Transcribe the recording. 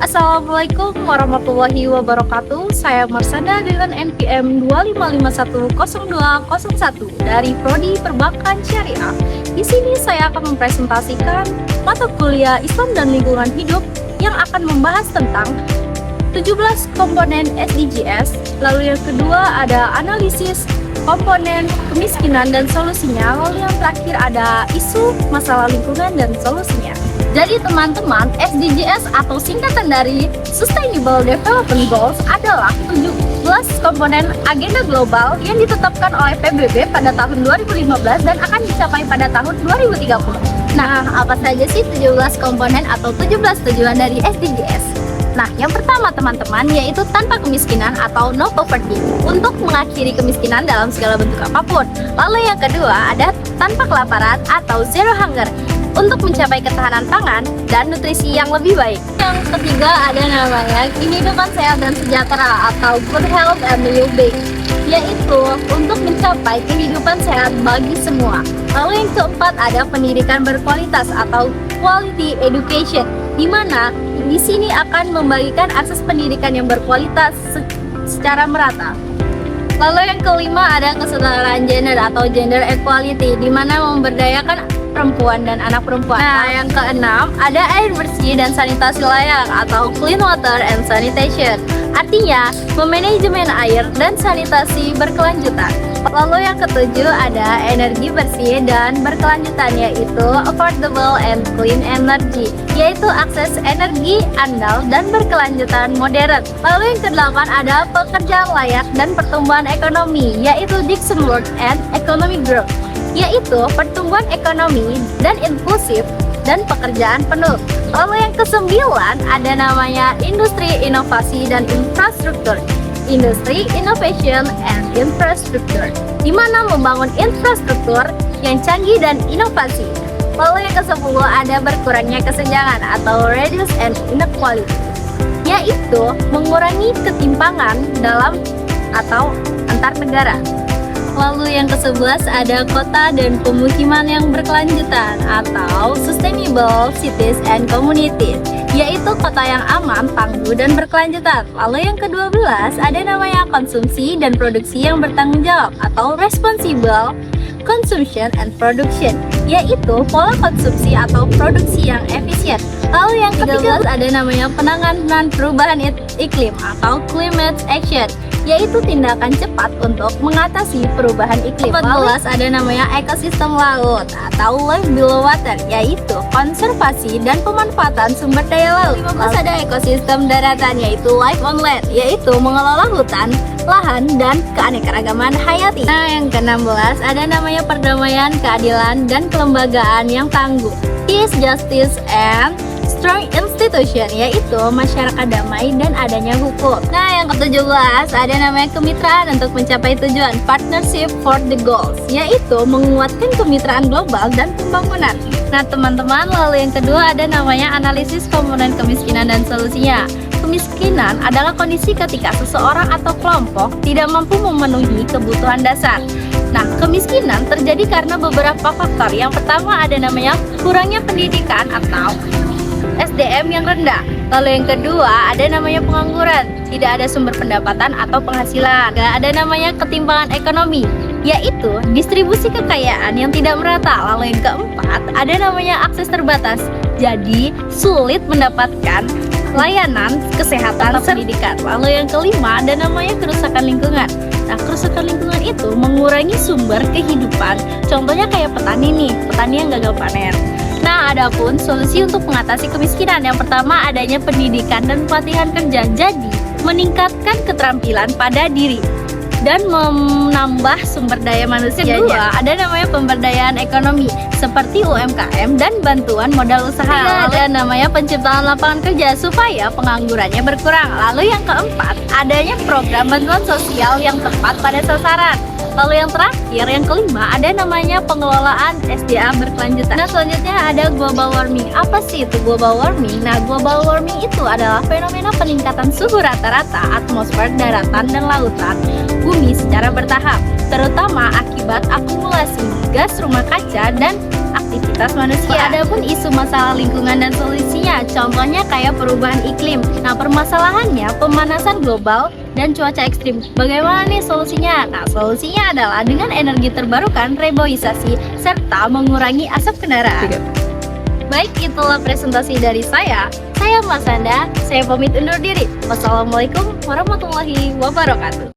Assalamualaikum warahmatullahi wabarakatuh. Saya Marsada dengan NPM 2510201 dari Prodi Perbankan Syariah. Di sini saya akan mempresentasikan mata kuliah Islam dan Lingkungan Hidup yang akan membahas tentang 17 komponen SDGs. Lalu yang kedua ada analisis komponen kemiskinan dan solusinya. Lalu yang terakhir ada isu masalah lingkungan dan solusinya. Jadi teman-teman, SDGs atau singkatan dari Sustainable Development Goals adalah 17 komponen agenda global yang ditetapkan oleh PBB pada tahun 2015 dan akan dicapai pada tahun 2030. Nah, apa saja sih 17 komponen atau 17 tujuan dari SDGs? Nah, yang pertama teman-teman yaitu tanpa kemiskinan atau no poverty, untuk mengakhiri kemiskinan dalam segala bentuk apapun. Lalu yang kedua ada tanpa kelaparan atau zero hunger, untuk mencapai ketahanan pangan dan nutrisi yang lebih baik. Yang ketiga ada namanya kehidupan sehat dan sejahtera atau good health and well-being, yaitu untuk mencapai kehidupan sehat bagi semua. Lalu yang keempat ada pendidikan berkualitas atau quality education, di mana di sini akan membagikan akses pendidikan yang berkualitas secara merata. Lalu yang kelima ada kesetaraan gender atau gender equality, di mana memberdayakan perempuan dan anak perempuan. Nah, yang keenam ada air bersih dan sanitasi layak atau clean water and sanitation, artinya memanajemen air dan sanitasi berkelanjutan. Lalu yang ketujuh ada energi bersih dan berkelanjutan, yaitu affordable and clean energy, yaitu akses energi andal dan berkelanjutan modern. Lalu yang kedelapan ada pekerjaan layak dan pertumbuhan ekonomi, yaitu decent work and economic growth, yaitu pertumbuhan ekonomi dan inklusif dan pekerjaan penuh. Lalu yang kesembilan ada namanya industri, inovasi, dan infrastruktur. Industri, innovation, and infrastructure, di mana membangun infrastruktur yang canggih dan inovasi. Lalu yang ke-10 ada berkurangnya kesenjangan atau reduce and inequality, yaitu mengurangi ketimpangan dalam atau antar negara. Lalu yang ke-11 ada kota dan pemukiman yang berkelanjutan atau sustainable cities and communities, yaitu kota yang aman, tangguh, dan berkelanjutan. Lalu yang ke-12 ada namanya konsumsi dan produksi yang bertanggung jawab atau responsible consumption and production, yaitu pola konsumsi atau produksi yang efisien. Lalu yang ke-13 ada namanya penanganan perubahan iklim atau climate action, yaitu tindakan cepat untuk mengatasi perubahan iklim. 14 ada namanya ekosistem laut atau life below water, yaitu konservasi dan pemanfaatan sumber daya laut. 15 ada ekosistem daratan, yaitu life on land, yaitu mengelola hutan, lahan, dan keanekaragaman hayati. Nah, yang ke-16 ada namanya perdamaian, keadilan, dan kelembagaan yang tangguh, peace, justice, and strong institution, yaitu masyarakat damai dan adanya hukum. Nah, yang ke-17 ada namanya kemitraan untuk mencapai tujuan, partnership for the goals, yaitu menguatkan kemitraan global dan pembangunan. Nah teman-teman, lalu yang kedua ada namanya analisis komponen kemiskinan dan solusinya. Kemiskinan adalah kondisi ketika seseorang atau kelompok tidak mampu memenuhi kebutuhan dasar. Nah, kemiskinan terjadi karena beberapa faktor. Yang pertama ada namanya kurangnya pendidikan atau SDM yang rendah. Lalu yang kedua ada namanya pengangguran, tidak ada sumber pendapatan atau penghasilan. Ada namanya ketimpangan ekonomi, yaitu distribusi kekayaan yang tidak merata. Lalu yang keempat ada namanya akses terbatas, jadi sulit mendapatkan layanan kesehatan atau pendidikan. Lalu yang kelima ada namanya kerusakan lingkungan. Nah, kerusakan lingkungan itu mengurangi sumber kehidupan. Contohnya kayak petani nih, petani yang gagal panen. Nah, adapun solusi untuk mengatasi kemiskinan, yang pertama adanya pendidikan dan pelatihan kerja, jadi meningkatkan keterampilan pada diri dan menambah sumber daya manusia. Kedua, ada namanya pemberdayaan ekonomi seperti UMKM dan bantuan modal usaha. Ada namanya penciptaan lapangan kerja supaya penganggurannya berkurang. Lalu yang keempat, adanya program bantuan sosial yang tepat pada sasaran. Lalu yang terakhir, yang kelima, ada namanya pengelolaan SDA berkelanjutan. Nah, selanjutnya ada global warming. Apa sih itu global warming? Nah, global warming itu adalah fenomena peningkatan suhu rata-rata atmosfer, daratan, dan lautan bumi secara bertahap, terutama akibat akumulasi gas rumah kaca dan aktivitas manusia. Adapun isu masalah lingkungan dan solusinya, contohnya kayak perubahan iklim. Nah, permasalahannya pemanasan global dan cuaca ekstrim. Bagaimana nih solusinya? Nah, solusinya adalah dengan energi terbarukan, reboisasi, serta mengurangi asap kendaraan. Baik, itulah presentasi dari saya. Saya Mas Anda, saya pamit undur diri. Wassalamualaikum warahmatullahi wabarakatuh.